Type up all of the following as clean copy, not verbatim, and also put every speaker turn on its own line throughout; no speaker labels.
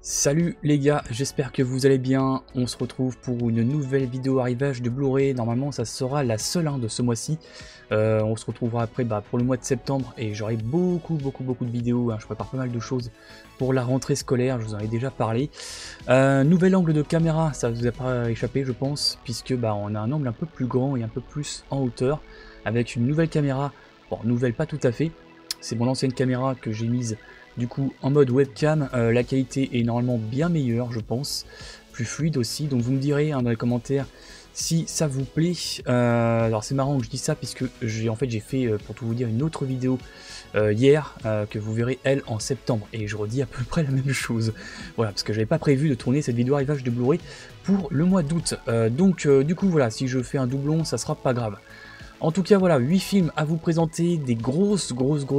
Salut les gars, j'espère que vous allez bien. On se retrouve pour une nouvelle vidéo arrivage de Blu-ray. Normalement ça sera la seule de ce mois-ci. On se retrouvera après pour le mois de septembre et j'aurai beaucoup de vidéos. Je prépare pas mal de choses pour la rentrée scolaire, je vous en ai déjà parlé. Nouvel angle de caméra, ça vous a pas échappé je pense, puisque on a un angle un peu plus grand et un peu plus en hauteur, avec une nouvelle caméra. Bon, nouvelle pas tout à fait, c'est mon ancienne caméra que j'ai mise du coup en mode webcam. La qualité est normalement bien meilleure je pense, plus fluide aussi, donc vous me direz dans les commentaires si ça vous plaît. Alors c'est marrant que je dis ça puisque j'ai fait pour tout vous dire une autre vidéo hier que vous verrez elle en septembre, et je redis à peu près la même chose. Voilà, parce que j'avais pas prévu de tourner cette vidéo arrivage de Blu-ray pour le mois d'août, donc du coup voilà, si je fais un doublon ça sera pas grave. En tout cas voilà, 8 films à vous présenter, des grosses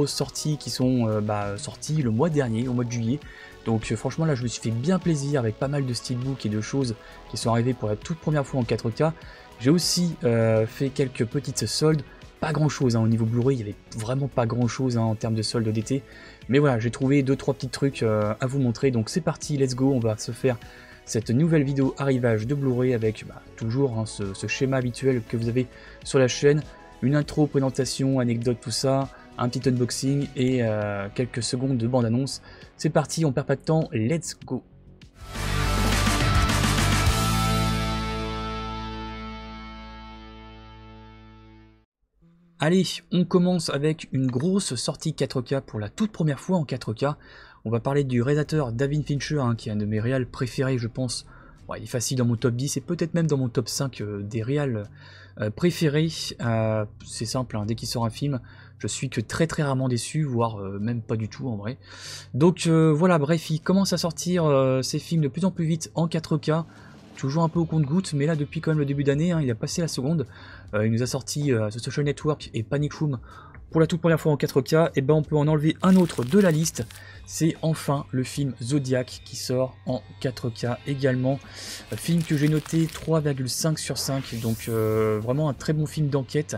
sorties qui sont sorties le mois dernier, au mois de juillet. Donc franchement là je me suis fait bien plaisir avec pas mal de steelbooks et de choses qui sont arrivées pour la toute première fois en 4K. J'ai aussi fait quelques petites soldes, pas grand chose au niveau Blu-ray, il n'y avait vraiment pas grand chose en termes de soldes d'été. Mais voilà, j'ai trouvé 2-3 petits trucs à vous montrer, donc c'est parti, let's go, on va se faire cette nouvelle vidéo arrivage de Blu-ray avec toujours ce schéma habituel que vous avez sur la chaîne, une intro, présentation, anecdote, tout ça, un petit unboxing et quelques secondes de bande-annonce. C'est parti, on perd pas de temps, let's go. Allez, on commence avec une grosse sortie 4K pour la toute première fois en 4K. On va parler du réalisateur David Fincher, qui est un de mes réals préférés je pense. Bon, il est facile dans mon top 10 et peut-être même dans mon top 5 des réals préférés. C'est simple, dès qu'il sort un film, je suis que très rarement déçu, voire même pas du tout en vrai. Donc voilà, bref, il commence à sortir ses films de plus en plus vite en 4K. Toujours un peu au compte-gouttes, mais là depuis quand même le début d'année, il a passé la seconde. Il nous a sorti The Social Network et Panic Room pour la toute première fois en 4K. Et on peut en enlever un autre de la liste. C'est enfin le film Zodiac qui sort en 4K également. Film que j'ai noté 3,5 sur 5. Donc vraiment un très bon film d'enquête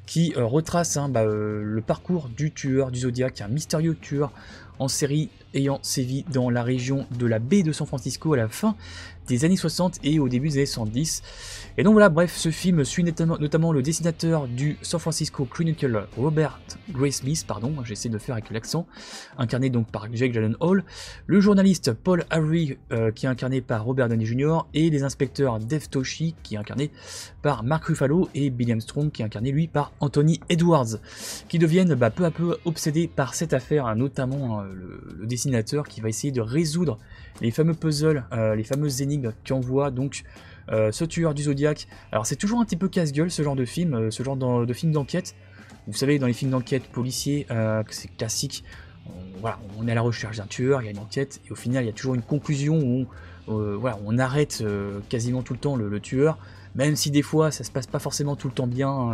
qui retrace le parcours du tueur du Zodiac, un mystérieux tueur en série ayant sévi dans la région de la baie de San Francisco à la fin des années 60 et au début des années 70. Et donc voilà, bref, ce film suit notamment le dessinateur du San Francisco Chronicle, Robert Graysmith, j'essaie de faire avec l'accent, incarné donc par Jake Gyllenhaal, le journaliste Paul Avery, qui est incarné par Robert Downey Jr., et les inspecteurs Dave Toschi, qui est incarné par Mark Ruffalo, et Billy Armstrong, qui est incarné lui par Anthony Edwards, qui deviennent peu à peu obsédés par cette affaire, notamment le dessinateur qui va essayer de résoudre les fameux puzzles, les fameuses énigmes qu'envoie donc ce tueur du Zodiac. Alors c'est toujours un petit peu casse-gueule ce genre de film, de film d'enquête. Vous savez, dans les films d'enquête policiers, c'est classique, on est à la recherche d'un tueur, il y a une enquête, et au final il y a toujours une conclusion où on arrête quasiment tout le temps le tueur, même si des fois ça se passe pas forcément tout le temps bien,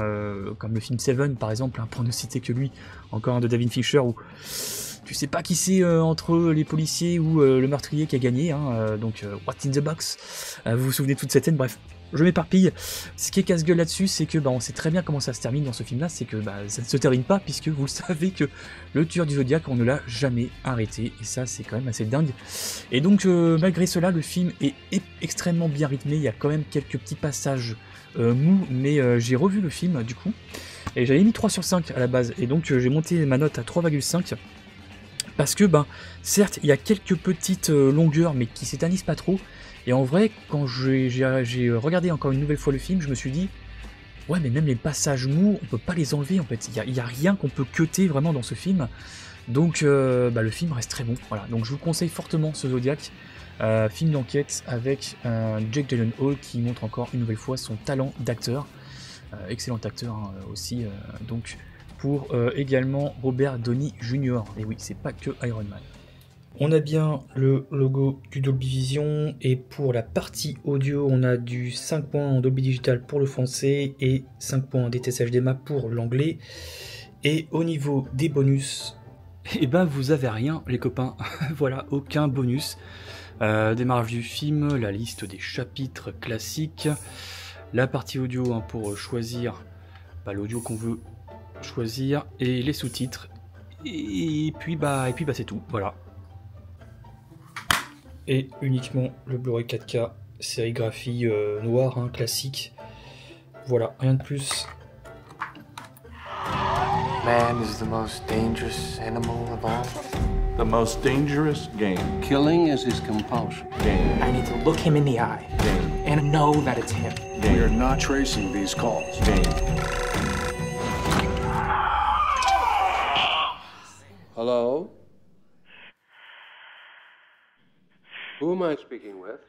comme le film Seven par exemple, pour ne citer que lui, encore un de David Fincher, où tu sais pas qui c'est entre les policiers ou le meurtrier qui a gagné, donc What's in the box, vous vous souvenez de toute cette scène, bref, je m'éparpille. Ce qui est casse-gueule là-dessus, c'est que on sait très bien comment ça se termine dans ce film-là, c'est que ça ne se termine pas, puisque vous savez que le tueur du Zodiac, on ne l'a jamais arrêté, et ça c'est quand même assez dingue. Et donc malgré cela, le film est extrêmement bien rythmé, il y a quand même quelques petits passages mous, mais j'ai revu le film du coup, et j'avais mis 3 sur 5 à la base, et donc j'ai monté ma note à 3,5, parce que certes il y a quelques petites longueurs mais qui s'éternisent pas trop, et en vrai quand j'ai regardé encore une nouvelle fois le film, je me suis dit ouais, mais même les passages mous on peut pas les enlever en fait, il y a rien qu'on peut cutter vraiment dans ce film, donc le film reste très bon. Voilà, donc je vous conseille fortement ce Zodiac, film d'enquête avec Jake Gyllenhaal qui montre encore une nouvelle fois son talent d'acteur, excellent acteur aussi, donc pour également Robert Downey Jr. Et oui, c'est pas que Iron Man. On a bien le logo du Dolby Vision, et pour la partie audio, on a du 5 points en Dolby Digital pour le français et 5 points en DTS HDMI pour l'anglais. Et au niveau des bonus, vous avez rien les copains, voilà, aucun bonus. Démarrage du film, la liste des chapitres classiques, la partie audio pour choisir l'audio qu'on veut choisir, et les sous-titres, et puis c'est tout, voilà. et uniquement le Blu-ray 4K, sérigraphie noire, hein, classique. Voilà, rien de plus.
Man is the most dangerous animal of all.
The most dangerous game.
Killing is his compulsion.
Game.
I need to look him in the eye
Game.
and know that it's him.
Game.
We are not tracing these calls.
Game.
Hello? Who am I speaking with?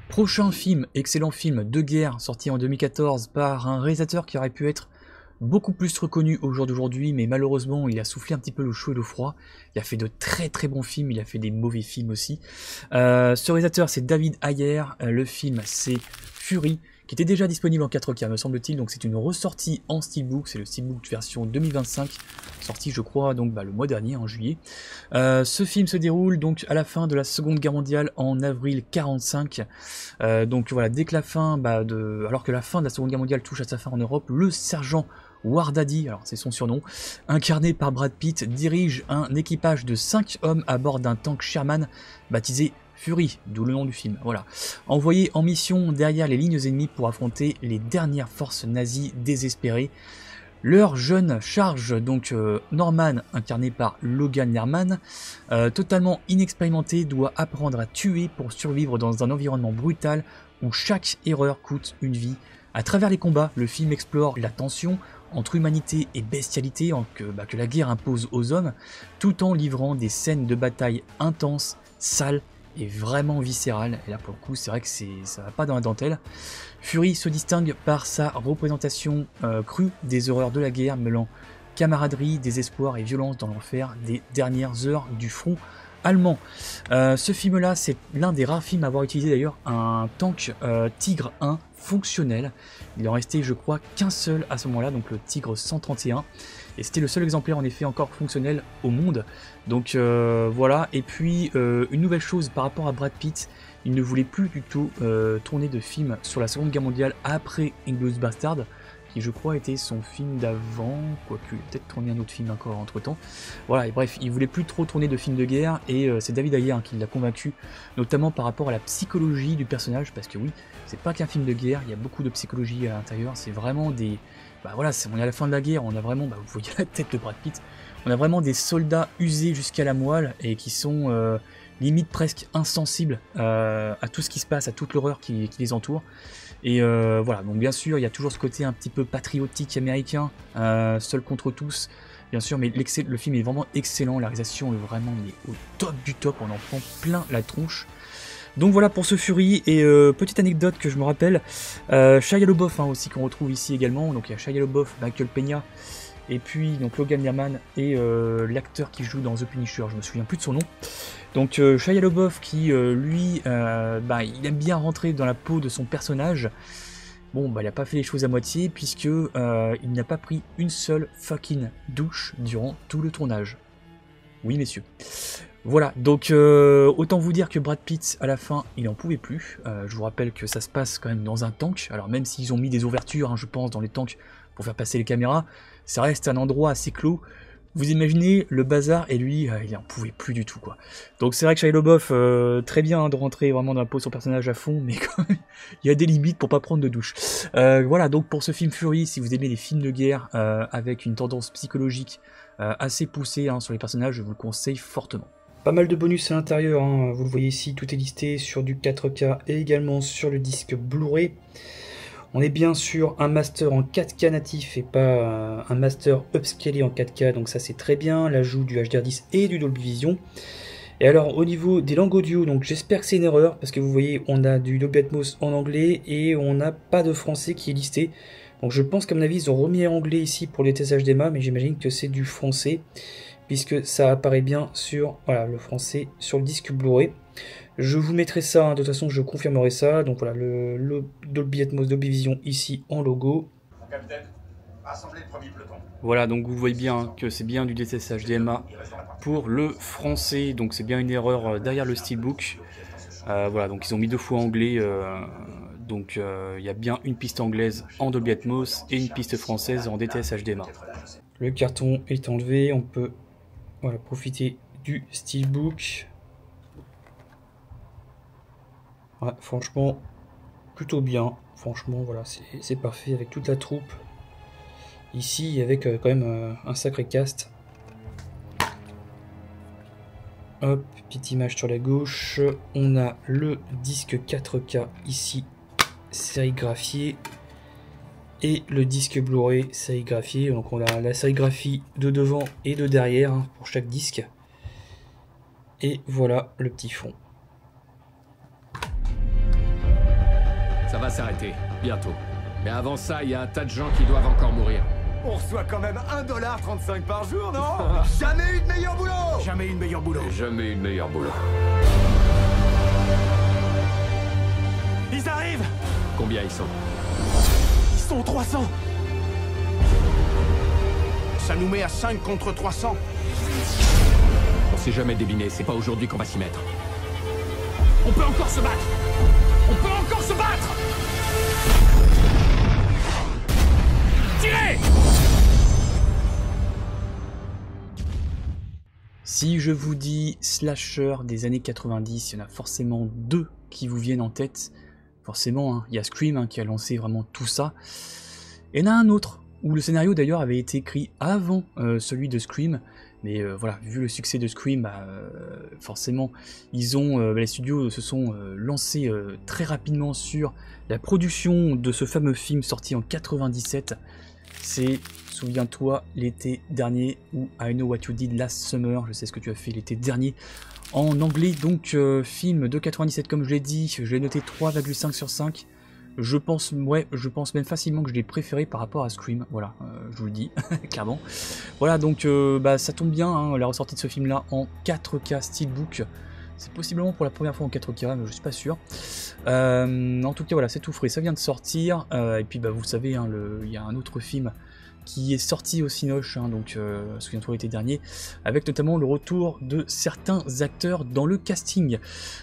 Prochain film, excellent film de guerre, sorti en 2014 par un réalisateur qui aurait pu être beaucoup plus reconnu au jour d'aujourd'hui, mais malheureusement il a soufflé un petit peu le chaud et le froid. Il a fait de très très bons films, il a fait des mauvais films aussi. Ce réalisateur c'est David Ayer, le film c'est Fury, qui était déjà disponible en 4K me semble-t-il, donc c'est une ressortie en steelbook, c'est le steelbook version 2025, sorti je crois donc le mois dernier, en juillet. Ce film se déroule donc à la fin de la Seconde Guerre mondiale en avril 45, donc voilà, dès que la fin, alors que la fin de la Seconde Guerre mondiale touche à sa fin en Europe, le sergent Wardaddy, alors c'est son surnom, incarné par Brad Pitt, dirige un équipage de 5 hommes à bord d'un tank Sherman baptisé Fury, d'où le nom du film, voilà. Envoyé en mission derrière les lignes ennemies pour affronter les dernières forces nazies désespérées. Leur jeune charge, donc Norman, incarné par Logan Lerman, totalement inexpérimenté, doit apprendre à tuer pour survivre dans un environnement brutal où chaque erreur coûte une vie. À travers les combats, le film explore la tension entre humanité et bestialité que la guerre impose aux hommes, tout en livrant des scènes de bataille intenses, sales, est vraiment viscéral, et là pour le coup c'est vrai que ça va pas dans la dentelle. Fury se distingue par sa représentation crue des horreurs de la guerre, mêlant camaraderie, désespoir et violence dans l'enfer des dernières heures du front allemand. Ce film là c'est l'un des rares films à avoir utilisé d'ailleurs un tank Tigre 1 fonctionnel. Il en restait je crois qu'un seul à ce moment là, donc le Tigre 131. Et c'était le seul exemplaire en effet encore fonctionnel au monde. Donc voilà, et puis une nouvelle chose par rapport à Brad Pitt, il ne voulait plus du tout tourner de film sur la Seconde Guerre mondiale après Inglourious Bastard, qui je crois était son film d'avant, quoique il a peut-être tourné un autre film encore entre temps. Voilà, et bref, il voulait plus trop tourner de films de guerre, et c'est David Ayer qui l'a convaincu, notamment par rapport à la psychologie du personnage, parce que oui, c'est pas qu'un film de guerre, il y a beaucoup de psychologie à l'intérieur, c'est vraiment des... voilà, on est à la fin de la guerre, on a vraiment, vous voyez la tête de Brad Pitt, on a vraiment des soldats usés jusqu'à la moelle et qui sont limite presque insensibles à tout ce qui se passe, à toute l'horreur qui les entoure. Et voilà, donc bien sûr, il y a toujours ce côté un petit peu patriotique américain, seul contre tous, bien sûr, mais le film est vraiment excellent, la réalisation est vraiment au top du top, on en prend plein la tronche. Donc voilà pour ce Fury, et petite anecdote que je me rappelle, Shia LaBeouf aussi qu'on retrouve ici également, donc il y a Shia LaBeouf, Michael Peña, et puis donc Logan Lerman et l'acteur qui joue dans The Punisher, je me souviens plus de son nom. Donc Shia LaBeouf qui lui, il aime bien rentrer dans la peau de son personnage. Bon, il n'a pas fait les choses à moitié puisque il n'a pas pris une seule fucking douche durant tout le tournage. Oui messieurs. Voilà, donc autant vous dire que Brad Pitt, à la fin, il n'en pouvait plus. Je vous rappelle que ça se passe quand même dans un tank. Alors même s'ils ont mis des ouvertures, je pense, dans les tanks pour faire passer les caméras, ça reste un endroit assez clos. Vous imaginez le bazar, et lui, il n'en pouvait plus du tout, quoi. Donc c'est vrai que Shia LaBeouf, très bien de rentrer vraiment dans la peau de son personnage à fond, mais quand même, il y a des limites pour pas prendre de douche. Voilà, donc pour ce film Fury, si vous aimez les films de guerre avec une tendance psychologique assez poussée sur les personnages, je vous le conseille fortement. Pas mal de bonus à l'intérieur, vous le voyez ici, tout est listé sur du 4K et également sur le disque Blu-ray. On est bien sur un master en 4K natif et pas un master upscalé en 4K, donc ça c'est très bien, l'ajout du HDR10 et du Dolby Vision. Et alors au niveau des langues audio, donc j'espère que c'est une erreur, parce que vous voyez on a du Dolby Atmos en anglais et on n'a pas de français qui est listé. Donc je pense qu'à mon avis ils ont remis en anglais ici pour les tests HDMI, mais j'imagine que c'est du français, puisque ça apparaît bien sur le français sur le disque Blu-ray. Je vous mettrai ça, de toute façon je confirmerai ça. Donc voilà, le Dolby Atmos, Dolby Vision ici en logo.
Mon capitaine, rassemblez le premier peloton.
Voilà, donc vous voyez bien que c'est bien du DTS HDMI pour le français, donc c'est bien une erreur derrière le steelbook. Voilà, donc ils ont mis 2 fois anglais Donc il y a bien une piste anglaise en Dolby Atmos et une piste française en DTS HDMI. Le carton est enlevé, on peut voilà, profiter du steelbook. Ouais, franchement, plutôt bien. Franchement, voilà, c'est parfait avec toute la troupe. Ici, avec quand même un sacré cast. Hop, petite image sur la gauche. On a le disque 4K ici, sérigraphié. Et le disque Blu-ray sérigraphié. Donc on a la sérigraphie de devant et de derrière hein, pour chaque disque. Et voilà le petit fond.
Ça va s'arrêter, bientôt. Mais avant ça, il y a un tas de gens qui doivent encore mourir.
On reçoit quand même 1,35$ par jour, non? Jamais eu de meilleur boulot! Jamais eu de meilleur boulot.
Jamais eu de meilleur boulot.
Ils arrivent!
Combien ils sont?
Ils sont 300! Ça nous met à 5 contre 300.
On s'est jamais deviné, c'est pas aujourd'hui qu'on va s'y mettre. On peut encore se battre! On peut encore se battre! Tirez!
Si je vous dis slasher des années 90, il y en a forcément deux qui vous viennent en tête. Forcément, hein, il y a Scream hein, qui a lancé vraiment tout ça. Et il y en a un autre, où le scénario d'ailleurs avait été écrit avant celui de Scream. Mais voilà, vu le succès de Scream, forcément, les studios se sont lancés très rapidement sur la production de ce fameux film sorti en 97. C'est, souviens-toi, l'été dernier, ou I Know What You Did Last Summer, je sais ce que tu as fait l'été dernier, en anglais, donc film de 97 comme je l'ai dit, je l'ai noté 3,5 sur 5. Je pense même facilement que je l'ai préféré par rapport à Scream, voilà, je vous le dis, clairement. Voilà, donc ça tombe bien, hein, la ressortie de ce film-là en 4K Steelbook. C'est possiblement pour la première fois en 4K, mais je suis pas sûr. En tout cas, voilà, c'est tout frais, ça vient de sortir. Et puis, vous savez, hein, il y a un autre film qui est sorti au Cinoche, hein, donc souviens-toi l'été dernier, avec notamment le retour de certains acteurs dans le casting.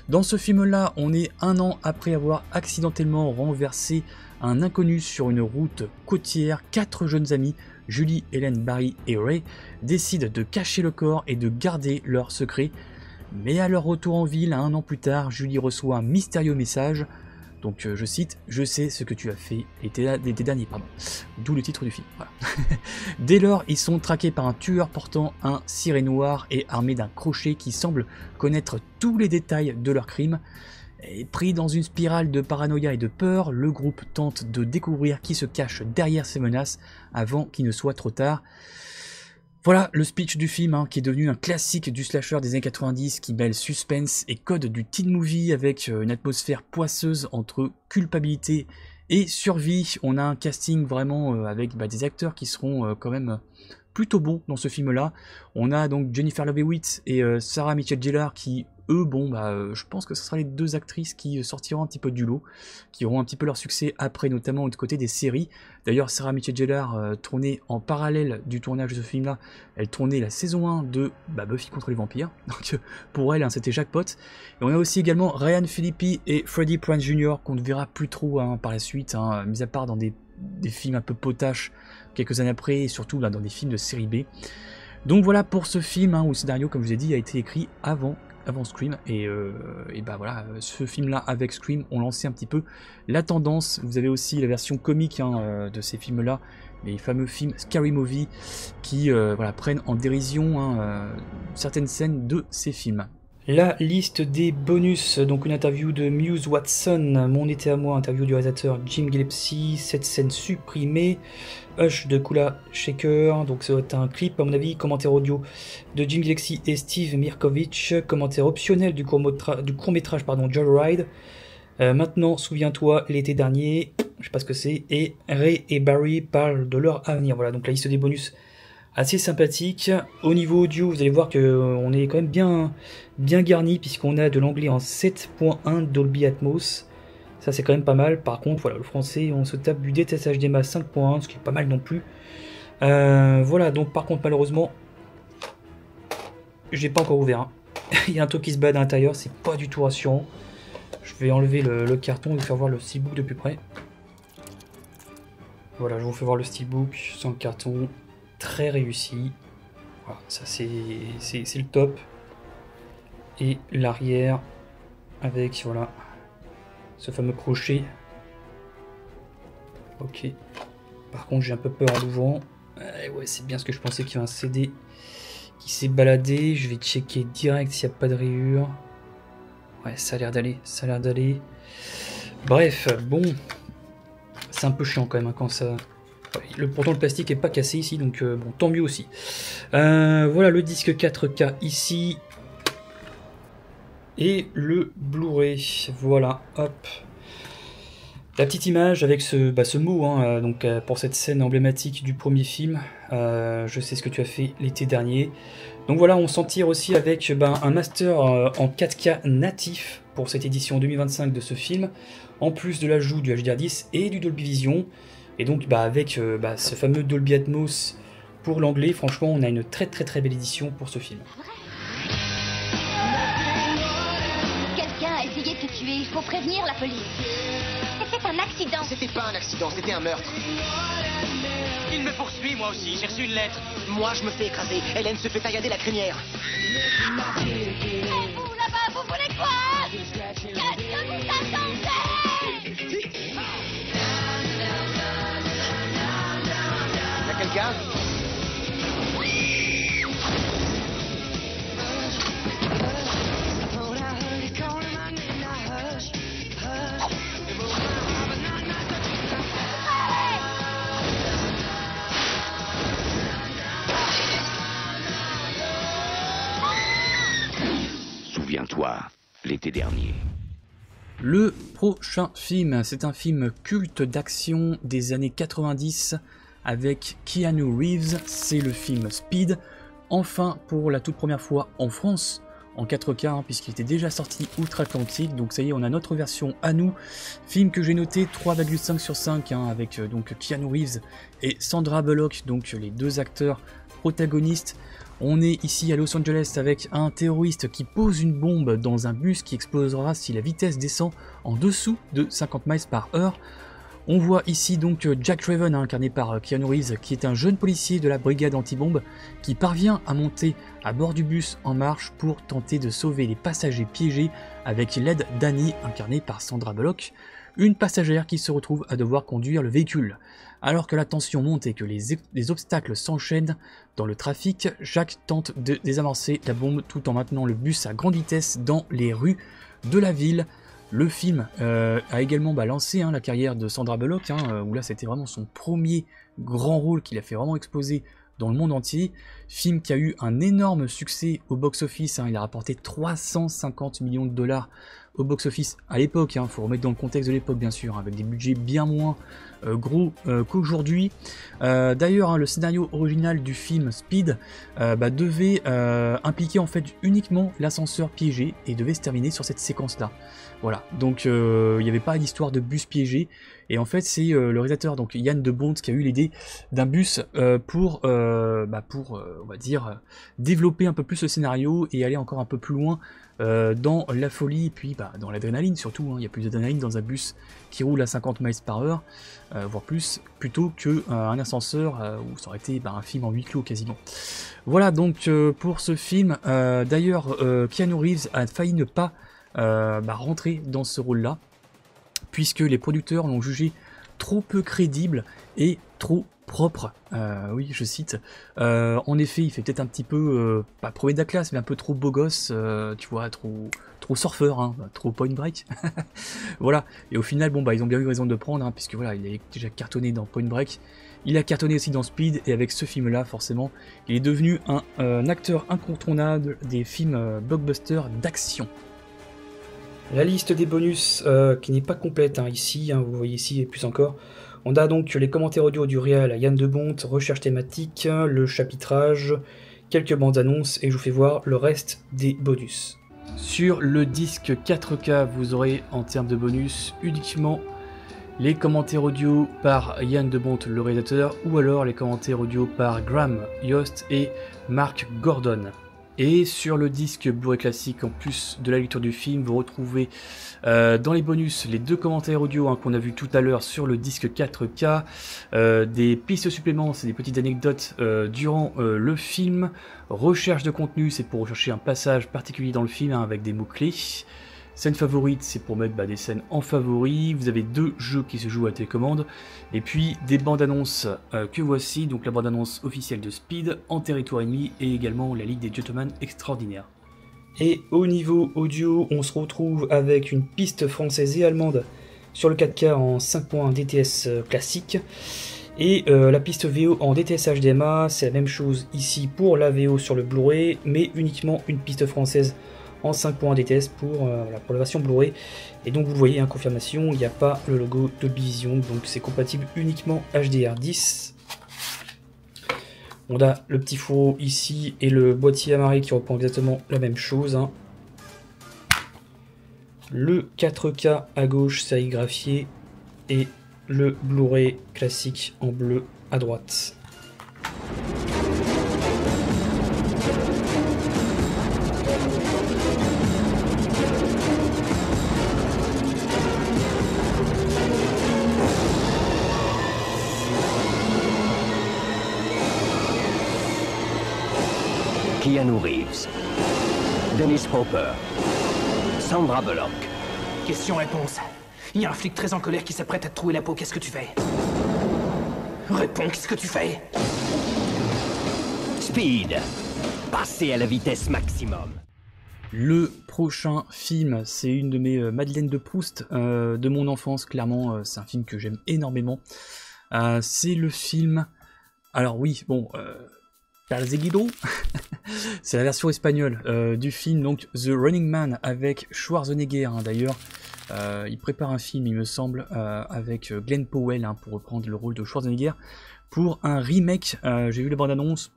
Dans ce film-là, on est 1 an après avoir accidentellement renversé un inconnu sur une route côtière. 4 jeunes amis, Julie, Hélène, Barry et Ray, décident de cacher le corps et de garder leur secret. Mais à leur retour en ville, 1 an plus tard, Julie reçoit un mystérieux message. Donc je cite, « Je sais ce que tu as fait l'été dernier, pardon. » D'où le titre du film. Voilà. Dès lors, ils sont traqués par un tueur portant un ciré noir et armé d'un crochet qui semble connaître tous les détails de leur crime. Et pris dans une spirale de paranoïa et de peur, le groupe tente de découvrir qui se cache derrière ces menaces avant qu'il ne soit trop tard. Voilà le speech du film, hein, qui est devenu un classique du slasher des années 90, qui mêle suspense et code du teen movie avec une atmosphère poisseuse entre culpabilité et survie. On a un casting vraiment avec des acteurs qui seront quand même plutôt bons dans ce film-là. On a donc Jennifer Love Hewitt et Sarah Michelle Gellar qui, eux, je pense que ce sera les 2 actrices qui sortiront un petit peu du lot, qui auront un petit peu leur succès après, notamment du côté des séries. D'ailleurs, Sarah Michelle Gellar tournait en parallèle du tournage de ce film-là. Elle tournait la saison 1 de Buffy contre les vampires. Donc pour elle, hein, c'était jackpot. Et on a aussi également Ryan Phillippe et Freddie Prinze Jr. qu'on ne verra plus trop hein, par la suite, hein, mis à part dans des films un peu potaches quelques années après, et surtout là, dans des films de série B. Donc voilà pour ce film, hein, où le scénario, comme je vous ai dit, a été écrit avant Scream, et voilà, ce film-là avec Scream ont lancé un petit peu la tendance. Vous avez aussi la version comique hein, de ces films-là, les fameux films Scary Movie, qui prennent en dérision certaines scènes de ces films. La liste des bonus, donc une interview de Muse Watson, Mon été à moi, interview du réalisateur Jim Gillespie, 7 scènes supprimées, Hush de Kula Shaker, donc ça va être un clip à mon avis, commentaire audio de Jim Gillespie et Steve Mirkovich, commentaire optionnel du court-métrage Joyride, maintenant souviens-toi l'été dernier, je sais pas ce que c'est, et Ray et Barry parlent de leur avenir. Voilà, donc la liste des bonus assez sympathique. Au niveau audio, vous allez voir qu'on est quand même bien garni, puisqu'on a de l'anglais en 7.1 Dolby Atmos. Ça c'est quand même pas mal. Par contre, voilà, le français, on se tape du DTS HDMI 5.1, ce qui est pas mal non plus. Voilà, donc par contre, malheureusement, j'ai pas encore ouvert. Hein. Il y a un truc qui se bat à l'intérieur, c'est pas du tout rassurant. Je vais enlever le carton et vous faire voir le steelbook de plus près. Voilà, je vous fais voir le steelbook sans le carton, très réussi. Voilà, ça c'est le top. Et l'arrière avec voilà ce fameux crochet. Ok. Par contre, j'ai un peu peur en l'ouvrant. Ouais, c'est bien ce que je pensais qu'il y a un CD qui s'est baladé. Je vais checker direct s'il n'y a pas de rayures. Ouais, ça a l'air d'aller, ça a l'air d'aller. Bref, bon, c'est un peu chiant quand même hein, quand ça. Pourtant le plastique est pas cassé ici, donc bon, tant mieux aussi. Voilà le disque 4K ici. Et le Blu-ray, voilà, hop. La petite image avec ce mot, hein, donc, pour cette scène emblématique du premier film. Je sais ce que tu as fait l'été dernier. Donc voilà, on s'en tire aussi avec un master en 4K natif pour cette édition 2025 de ce film, en plus de l'ajout du HDR10 et du Dolby Vision. Et donc avec ce fameux Dolby Atmos pour l'anglais, franchement on a une très belle édition pour ce film.
Quelqu'un a essayé de te tuer, il faut prévenir la police. C'était un accident.
C'était pas un accident, c'était un meurtre.
Il me poursuit moi aussi, j'ai reçu une lettre.
Moi je me fais écraser, Hélène se fait taillader la crinière.
Et vous là-bas, vous voulez quoi? Qu'est-ce que vous attendez?
Y'a quelqu'un?
Souviens-toi, l'été dernier.
Le prochain film, c'est un film culte d'action des années 90 avec Keanu Reeves, c'est le film Speed, enfin pour la toute première fois en France, en 4K, hein, puisqu'il était déjà sorti outre-Atlantique, donc ça y est, on a notre version à nous, film que j'ai noté 3,5 sur 5, hein, avec donc Keanu Reeves et Sandra Bullock, donc les deux acteurs protagonistes. On est ici à Los Angeles avec un terroriste qui pose une bombe dans un bus qui explosera si la vitesse descend en dessous de 50 miles par heure. On voit ici donc Jack Traven, incarné par Keanu Reeves, qui est un jeune policier de la brigade anti-bombe qui parvient à monter à bord du bus en marche pour tenter de sauver les passagers piégés avec l'aide d'Annie, incarnée par Sandra Bullock, une passagère qui se retrouve à devoir conduire le véhicule. Alors que la tension monte et que les obstacles s'enchaînent dans le trafic, Jack tente de désamorcer la bombe tout en maintenant le bus à grande vitesse dans les rues de la ville. Le film a également lancé la carrière de Sandra Bullock, où là c'était vraiment son premier grand rôle qu'il a fait vraiment exploser dans le monde entier. Film qui a eu un énorme succès au box-office, il a rapporté 350 millions de dollars au box-office à l'époque, faut remettre dans le contexte de l'époque bien sûr, avec des budgets bien moins gros qu'aujourd'hui. D'ailleurs, le scénario original du film Speed devait impliquer en fait uniquement l'ascenseur piégé et devait se terminer sur cette séquence-là. Voilà, donc il n'y avait pas d'histoire de bus piégé, et en fait c'est le réalisateur, donc Yann de Bont, qui a eu l'idée d'un bus pour on va dire, développer un peu plus le scénario et aller encore un peu plus loin dans la folie, et puis dans l'adrénaline surtout, il y a plus d'adrénaline dans un bus qui roule à 50 miles par heure, voire plus, plutôt qu'un ascenseur où ça aurait été un film en huis clos quasiment. Voilà donc pour ce film. D'ailleurs Keanu Reeves a failli ne pas rentrer dans ce rôle-là, puisque les producteurs l'ont jugé trop peu crédible et trop propre. Oui, je cite. En effet, il fait peut-être un petit peu, pas premier de la classe, mais un peu trop beau gosse, tu vois, trop surfeur, trop Point Break. Voilà. Et au final, ils ont bien eu raison de le prendre, puisque voilà, il a déjà cartonné dans Point Break. Il a cartonné aussi dans Speed, et avec ce film-là, forcément, il est devenu un acteur incontournable des films blockbusters d'action. La liste des bonus qui n'est pas complète ici, vous voyez ici et plus encore. On a donc les commentaires audio du réal Yann de Bont, recherche thématique, le chapitrage, quelques bandes annonces, et je vous fais voir le reste des bonus. Sur le disque 4K, vous aurez en termes de bonus uniquement les commentaires audio par Yann de Bont, le réalisateur, ou alors les commentaires audio par Graham Yost et Mark Gordon. Et sur le disque Blu-ray classique, en plus de la lecture du film, vous retrouvez dans les bonus les 2 commentaires audio qu'on a vu tout à l'heure sur le disque 4K, des pistes suppléments, c'est des petites anecdotes durant le film, recherche de contenu, c'est pour rechercher un passage particulier dans le film avec des mots-clés. Scène favorite, c'est pour mettre des scènes en favori. Vous avez 2 jeux qui se jouent à télécommande. Et puis des bandes annonces que voici. Donc la bande annonce officielle de Speed, En territoire ennemi et également la Ligue des Gentlemen Extraordinaires. Et au niveau audio, on se retrouve avec une piste française et allemande sur le 4K en 5.1 DTS classique. Et la piste VO en DTS HDMA, c'est la même chose ici pour la VO sur le Blu-ray, mais uniquement une piste française en 5.1 DTS pour la version Blu-ray. Et donc vous le voyez, confirmation, il n'y a pas le logo de Vision, donc c'est compatible uniquement HDR10. On a le petit fourreau ici et le boîtier amarré qui reprend exactement la même chose. Le 4K à gauche sérigraphié et le Blu-ray classique en bleu à droite.
Keanu Reeves, Dennis Hopper, Sandra Bullock.
Question-réponse. Il y a un flic très en colère qui s'apprête à te trouer la peau, qu'est-ce que tu fais? Réponds, qu'est-ce que tu fais?
Speed. Passer à la vitesse maximum.
Le prochain film, c'est une de mes Madeleines de Proust de mon enfance, clairement, c'est un film que j'aime énormément. C'est le film... Alors oui, bon... Perseguido. C'est la version espagnole du film, donc The Running Man avec Schwarzenegger d'ailleurs. Il prépare un film, il me semble, avec Glenn Powell pour reprendre le rôle de Schwarzenegger pour un remake. J'ai vu la bande-annonce.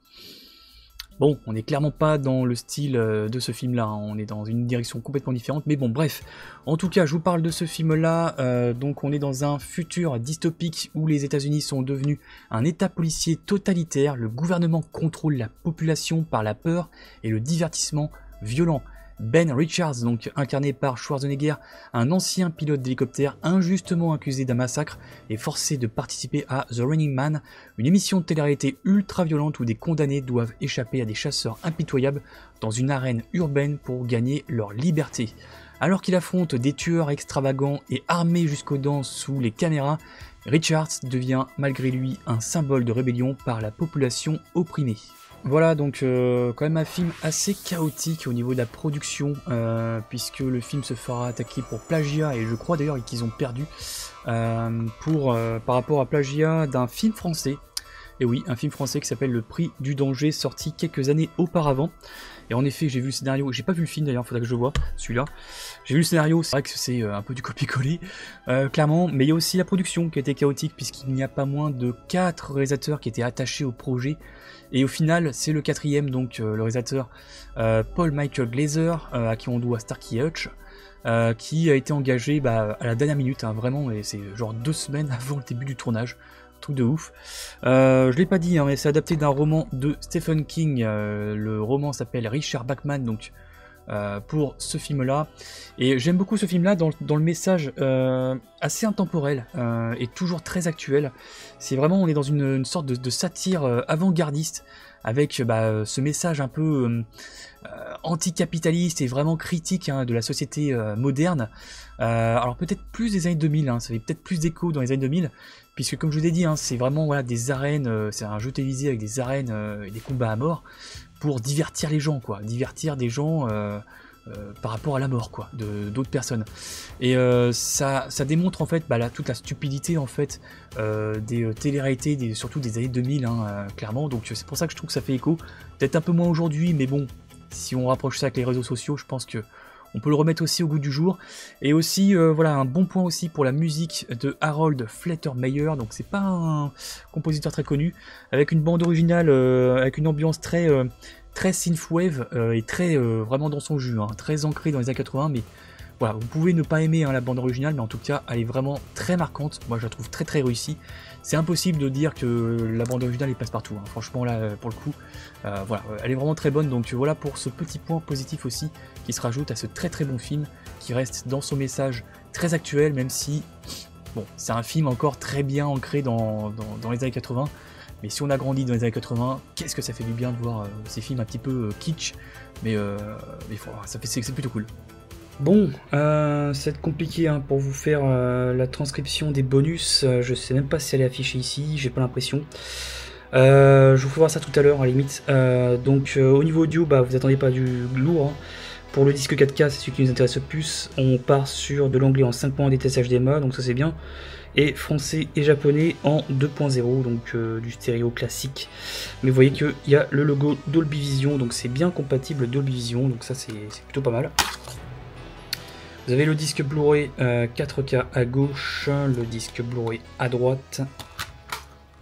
Bon, on n'est clairement pas dans le style de ce film-là, on est dans une direction complètement différente, mais bon, bref. En tout cas, je vous parle de ce film-là, donc on est dans un futur dystopique où les États-Unis sont devenus un état policier totalitaire, le gouvernement contrôle la population par la peur et le divertissement violent. Ben Richards, donc incarné par Schwarzenegger, un ancien pilote d'hélicoptère injustement accusé d'un massacre, est forcé de participer à The Running Man, une émission de télé-réalité ultra violente où des condamnés doivent échapper à des chasseurs impitoyables dans une arène urbaine pour gagner leur liberté. Alors qu'il affronte des tueurs extravagants et armés jusqu'aux dents sous les caméras, Richards devient malgré lui un symbole de rébellion par la population opprimée. Voilà, donc quand même un film assez chaotique au niveau de la production, puisque le film se fera attaquer pour plagiat, et je crois d'ailleurs qu'ils ont perdu par rapport à plagiat d'un film français. Et oui, un film français qui s'appelle Le Prix du Danger, sorti quelques années auparavant. Et en effet, j'ai vu le scénario, j'ai pas vu le film d'ailleurs, faudrait que je le voie, celui-là. J'ai vu le scénario, c'est vrai que c'est un peu du copier-coller, clairement, mais il y a aussi la production qui a été chaotique, puisqu'il n'y a pas moins de 4 réalisateurs qui étaient attachés au projet. Et au final, c'est le 4e, donc le réalisateur Paul Michael Glaser, à qui on doit Starkey Hutch, qui a été engagé à la dernière minute, vraiment, et c'est genre 2 semaines avant le début du tournage. Truc de ouf. Je l'ai pas dit, mais c'est adapté d'un roman de Stephen King. Le roman s'appelle Richard Bachman, donc pour ce film-là. Et j'aime beaucoup ce film-là dans le message assez intemporel et toujours très actuel. C'est vraiment, on est dans une sorte de satire avant-gardiste avec ce message un peu anticapitaliste et vraiment critique de la société moderne. Alors peut-être plus des années 2000, ça fait peut-être plus d'écho dans les années 2000, puisque comme je vous ai dit, c'est vraiment des arènes, c'est un jeu télévisé avec des arènes et des combats à mort pour divertir les gens, divertir des gens par rapport à la mort, d'autres personnes. Et ça démontre en fait toute la stupidité en fait des télé-réalités, surtout des années 2000, clairement. Donc c'est pour ça que je trouve que ça fait écho. Peut-être un peu moins aujourd'hui, mais bon, si on rapproche ça avec les réseaux sociaux, je pense que on peut le remettre aussi au goût du jour. Et aussi, voilà, un bon point aussi pour la musique de Harold Faltermeyer. Donc c'est pas un compositeur très connu, avec une bande originale, avec une ambiance très synthwave et très vraiment dans son jus, très ancré dans les années 80, mais Voilà, vous pouvez ne pas aimer la bande originale, mais en tout cas, elle est vraiment très marquante. Moi, je la trouve très très réussie. C'est impossible de dire que la bande originale, elle passe partout. Hein. Franchement, là, pour le coup, voilà, elle est vraiment très bonne. Donc voilà pour ce petit point positif aussi, qui se rajoute à ce très très bon film, qui reste dans son message très actuel, même si, bon, c'est un film encore très bien ancré dans les années 80. Mais si on a grandi dans les années 80, qu'est-ce que ça fait du bien de voir ces films un petit peu kitsch, mais c'est plutôt cool. Bon, ça va être compliqué hein, pour vous faire la transcription des bonus. Je sais même pas si elle est affichée ici, j'ai pas l'impression. Je vous ferai voir ça tout à l'heure à la limite. Donc au niveau audio, bah, vous attendez pas du lourd. Hein. Pour le disque 4K, c'est celui qui nous intéresse le plus. On part sur de l'anglais en 5.1 DTS HDMI, donc ça c'est bien. Et français et japonais en 2.0, donc du stéréo classique. Mais vous voyez qu'il y a le logo Dolby Vision, donc c'est bien compatible Dolby Vision, donc ça c'est plutôt pas mal. Vous avez le disque Blu-ray 4K à gauche, le disque Blu-ray à droite.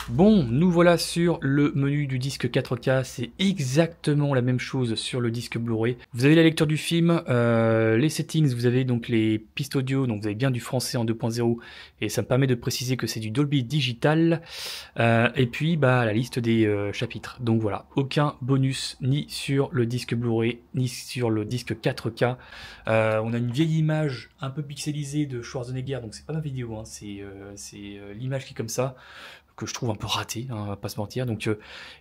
Bon, nous voilà sur le menu du disque 4K, c'est exactement la même chose sur le disque Blu-ray. Vous avez la lecture du film, les settings, vous avez donc les pistes audio, donc vous avez bien du français en 2.0 et ça me permet de préciser que c'est du Dolby Digital. Et puis bah, la liste des chapitres. Donc voilà, aucun bonus ni sur le disque Blu-ray ni sur le disque 4K. On a une vieille image un peu pixelisée de Schwarzenegger, donc c'est pas ma vidéo, hein, c'est l'image qui est comme ça, que je trouve un peu raté, hein, on va pas se mentir. Donc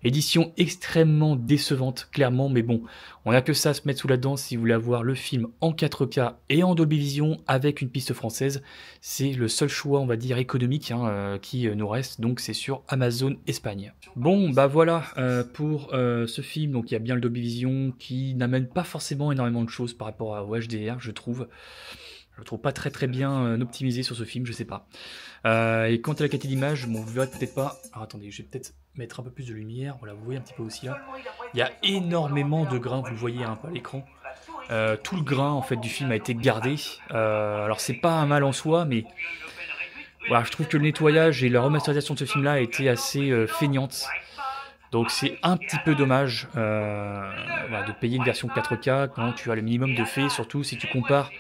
édition extrêmement décevante, clairement, mais bon, on a que ça à se mettre sous la dent si vous voulez avoir le film en 4K et en Dolby Vision avec une piste française. C'est le seul choix, on va dire, économique hein, qui nous reste, donc c'est sur Amazon Espagne. Bon, bah voilà pour ce film, donc il y a bien le Dolby Vision qui n'amène pas forcément énormément de choses par rapport au HDR, je trouve. Je le trouve pas très très bien optimisé sur ce film, je sais pas. Et quant à la qualité d'image, bon, vous verrez peut-être pas. Alors attendez, je vais peut-être mettre un peu plus de lumière. Voilà, vous voyez un petit peu aussi là. Il y a énormément de grains, vous le voyez un peu à l'écran. Tout le grain en fait du film a été gardé. Alors c'est pas un mal en soi, mais voilà, je trouve que le nettoyage et la remasterisation de ce film-là a été assez feignante. Donc c'est un petit peu dommage voilà, de payer une version 4K quand tu as le minimum de faits, surtout si tu compares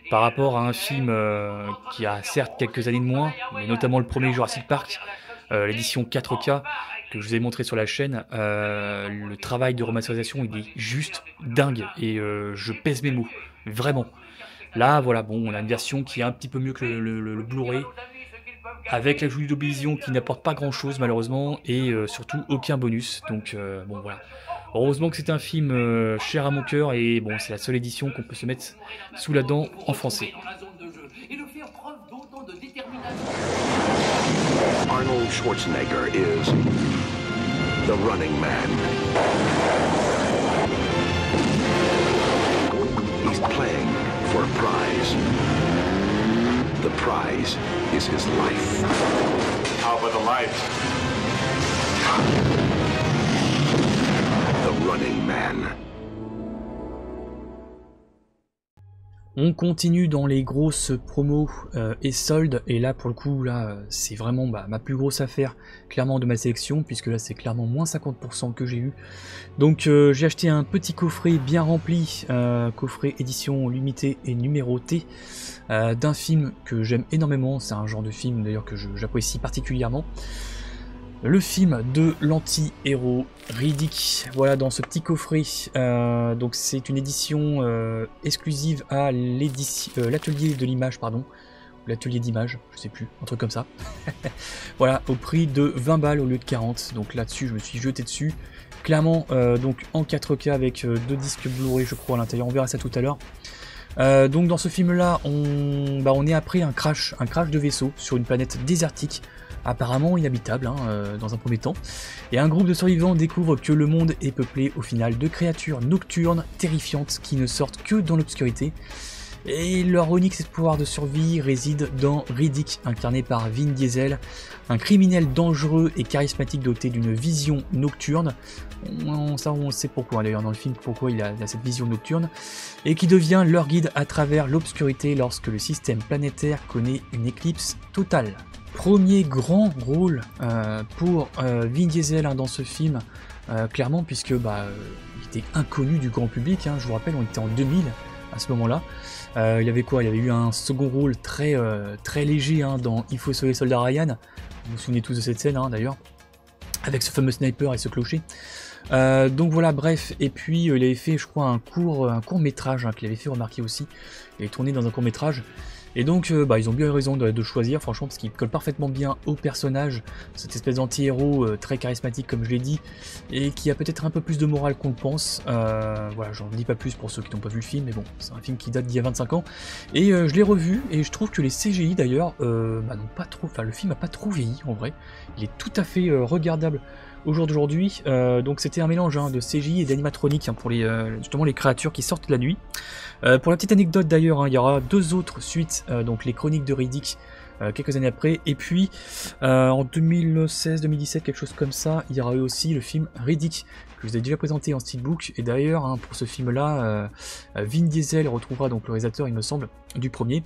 par rapport à un film qui a certes quelques années de moins, mais notamment le premier Jurassic Park, l'édition 4K que je vous ai montré sur la chaîne, le travail de remasterisation il est juste dingue et je pèse mes mots, vraiment. Là voilà, bon, on a une version qui est un petit peu mieux que le Blu-ray, avec la Dolby Vision qui n'apporte pas grand chose malheureusement et surtout aucun bonus, donc bon voilà. Heureusement que c'est un film cher à mon cœur et bon, c'est la seule édition qu'on peut se mettre sous la dent en français.
Arnold Schwarzenegger is the running man. He's playing for a prize. The prize is his life.
How about the lights?
The running man.
On continue dans les grosses promos et soldes, et là pour le coup là c'est vraiment ma plus grosse affaire clairement de ma sélection, puisque là c'est clairement moins 50% que j'ai eu. Donc j'ai acheté un petit coffret bien rempli, coffret édition limitée et numéroté, d'un film que j'aime énormément, c'est un genre de film d'ailleurs que j'apprécie particulièrement. Le film de l'anti-héros Riddick, voilà dans ce petit coffret, donc c'est une édition exclusive à l'atelier de l'image, pardon, l'atelier d'image, je sais plus, un truc comme ça. Voilà, au prix de 20 balles au lieu de 40, donc là-dessus je me suis jeté dessus, clairement donc en 4K avec 2 disques Blu-ray je crois à l'intérieur, on verra ça tout à l'heure. Donc dans ce film là, on est après un crash de vaisseau sur une planète désertique, apparemment inhabitable hein, dans un premier temps, et un groupe de survivants découvre que le monde est peuplé au final de créatures nocturnes terrifiantes qui ne sortent que dans l'obscurité, et leur unique espoir de survie réside dans Riddick, incarné par Vin Diesel, un criminel dangereux et charismatique doté d'une vision nocturne. Ça on sait pourquoi d'ailleurs dans le film, pourquoi il a cette vision nocturne, et qui devient leur guide à travers l'obscurité lorsque le système planétaire connaît une éclipse totale. Premier grand rôle pour Vin Diesel hein, dans ce film, clairement, puisque il était inconnu du grand public, hein, je vous rappelle on était en 2000 à ce moment-là. Il avait quoi? Il avait eu un second rôle très léger hein, dans Il faut sauver le soldat Ryan. Vous vous souvenez tous de cette scène hein, d'ailleurs, avec ce fameux sniper et ce clocher. Donc voilà, bref, et puis il avait fait, je crois, un court métrage hein, qu'il avait fait remarquer aussi. Il est tourné dans un court métrage. Et donc, ils ont bien eu raison de choisir, franchement, parce qu'il colle parfaitement bien au personnage, cette espèce d'anti-héros très charismatique, comme je l'ai dit, et qui a peut-être un peu plus de morale qu'on le pense. Voilà, j'en dis pas plus pour ceux qui n'ont pas vu le film, mais bon, c'est un film qui date d'il y a 25 ans. Et je l'ai revu, et je trouve que les CGI d'ailleurs, n'ont pas trop, enfin, le film n'a pas trop vieilli, en vrai. Il est tout à fait regardable au jour d'aujourd'hui. Donc c'était un mélange hein, de CGI et d'animatronique hein, pour justement les créatures qui sortent la nuit. Pour la petite anecdote d'ailleurs, hein, il y aura 2 autres suites, donc les Chroniques de Riddick quelques années après, et puis en 2016-2017, quelque chose comme ça, il y aura eu aussi le film Riddick, que je vous ai déjà présenté en steelbook, et d'ailleurs hein, pour ce film là, Vin Diesel retrouvera donc le réalisateur il me semble, du premier,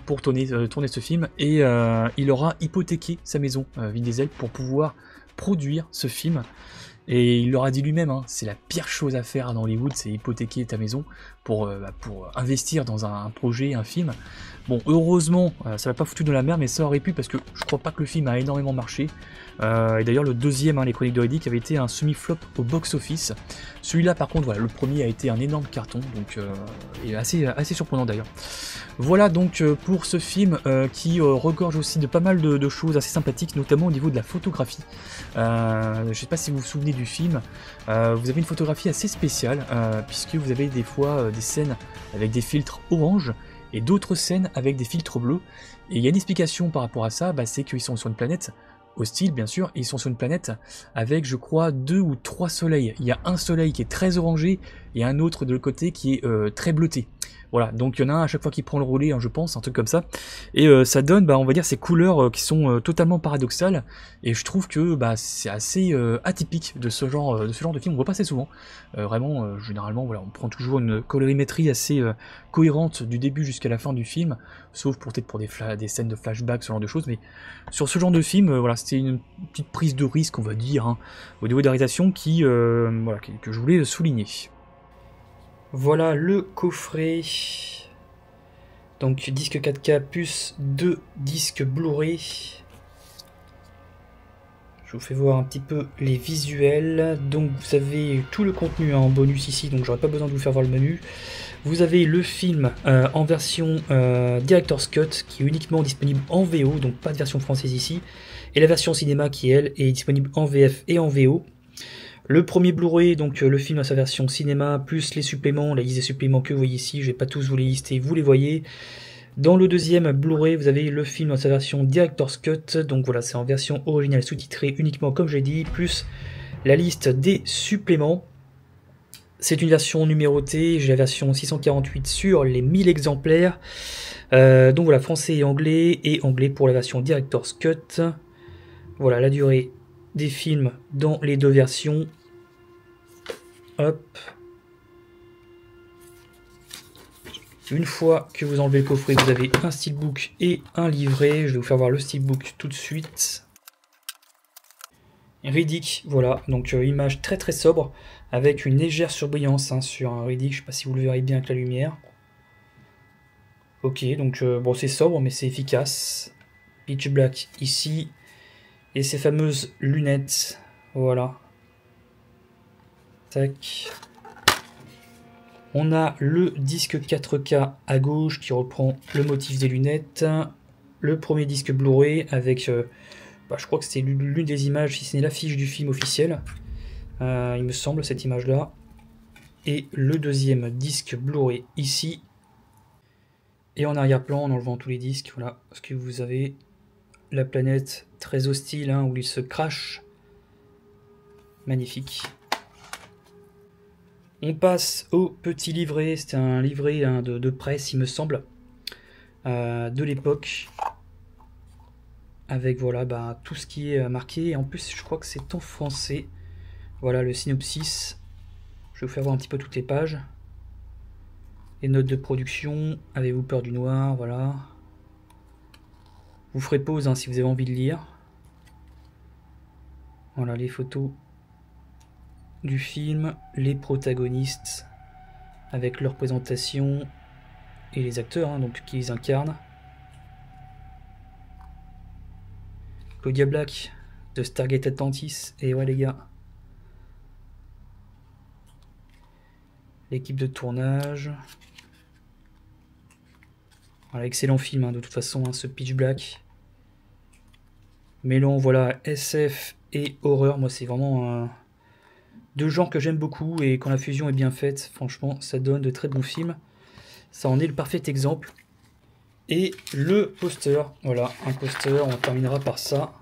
pour tourner ce film, et il aura hypothéqué sa maison, Vin Diesel, pour pouvoir produire ce film. Et il leur a dit lui-même, hein, c'est la pire chose à faire dans Hollywood, c'est hypothéquer ta maison pour investir dans un projet, un film. Bon, heureusement, ça va pas foutu dans la merde, mais ça aurait pu, parce que je crois pas que le film a énormément marché. Et d'ailleurs, le deuxième, hein, les Chroniques de Riddick, avait été un semi-flop au box-office. Celui-là, par contre, voilà, le premier a été un énorme carton, donc et assez surprenant d'ailleurs. Voilà donc pour ce film qui regorge aussi de pas mal de choses assez sympathiques, notamment au niveau de la photographie. Je sais pas si vous vous souvenez du film, vous avez une photographie assez spéciale, puisque vous avez des fois des scènes avec des filtres orange, et d'autres scènes avec des filtres bleus. Et il y a une explication par rapport à ça, c'est qu'ils sont sur une planète hostile bien sûr, et ils sont sur une planète avec je crois 2 ou 3 soleils. Il y a un soleil qui est très orangé, et un autre de l'autre côté qui est très bleuté. Voilà, donc il y en a un à chaque fois qui prend le relais, hein, je pense, un truc comme ça. Et ça donne, on va dire, ces couleurs qui sont totalement paradoxales. Et je trouve que c'est assez atypique de ce genre de film. On voit pas assez souvent. Vraiment, généralement, voilà, on prend toujours une colorimétrie assez cohérente du début jusqu'à la fin du film, sauf peut-être pour des scènes de flashback, ce genre de choses. Mais sur ce genre de film, voilà, c'était une petite prise de risque, on va dire, hein, au niveau de la réalisation voilà, que je voulais souligner. Voilà le coffret, donc disque 4K plus 2 disques Blu-ray. Je vous fais voir un petit peu les visuels. Donc vous avez tout le contenu en bonus ici, donc j'aurai pas besoin de vous faire voir le menu. Vous avez le film en version Director's Cut qui est uniquement disponible en VO, donc pas de version française ici, et la version cinéma qui elle est disponible en VF et en VO. Le premier Blu-ray, donc le film à sa version cinéma, plus les suppléments, la liste des suppléments que vous voyez ici, je vais pas tous vous les lister, vous les voyez. Dans le deuxième Blu-ray, vous avez le film à sa version Director's Cut, donc voilà, c'est en version originale sous-titrée uniquement comme j'ai dit, plus la liste des suppléments. C'est une version numérotée, j'ai la version 648 sur les 1000 exemplaires. Donc voilà, français et anglais pour la version Director's Cut. Voilà la durée des films dans les deux versions. Hop. Une fois que vous enlevez le coffret, vous avez un steelbook et un livret. Je vais vous faire voir le steelbook tout de suite. Riddick, voilà, donc image très très sobre, avec une légère surbrillance hein, sur un Riddick, je sais pas si vous le verrez bien avec la lumière. Ok, donc bon c'est sobre mais c'est efficace. Pitch black ici. Et ces fameuses lunettes, voilà. Tac. On a le disque 4K à gauche qui reprend le motif des lunettes. Le premier disque Blu-ray avec, je crois que c'est l'une des images, si ce n'est l'affiche du film officiel. Il me semble, cette image-là. Et le deuxième disque Blu-ray ici. Et en arrière-plan, en enlevant tous les disques, voilà ce que vous avez. La planète très hostile hein, où il se crache. Magnifique. On passe au petit livret. C'était un livret hein, de presse, il me semble, de l'époque. Avec voilà, tout ce qui est marqué. Et en plus, je crois que c'est en français. Voilà le synopsis. Je vais vous faire voir un petit peu toutes les pages. Les notes de production. Avez-vous peur du noir? Voilà. Vous ferez pause hein, si vous avez envie de lire. Voilà les photos du film, les protagonistes avec leur présentation, et les acteurs hein, donc, qui les incarnent. Claudia Black de Stargate Atlantis, et ouais les gars. L'équipe de tournage. Voilà, excellent film hein, de toute façon, hein, ce Pitch Black. Mêlant voilà SF et horreur, moi c'est vraiment deux genres que j'aime beaucoup, et quand la fusion est bien faite, franchement ça donne de très bons films. Ça en est le parfait exemple. Et le poster, voilà, un poster, on terminera par ça.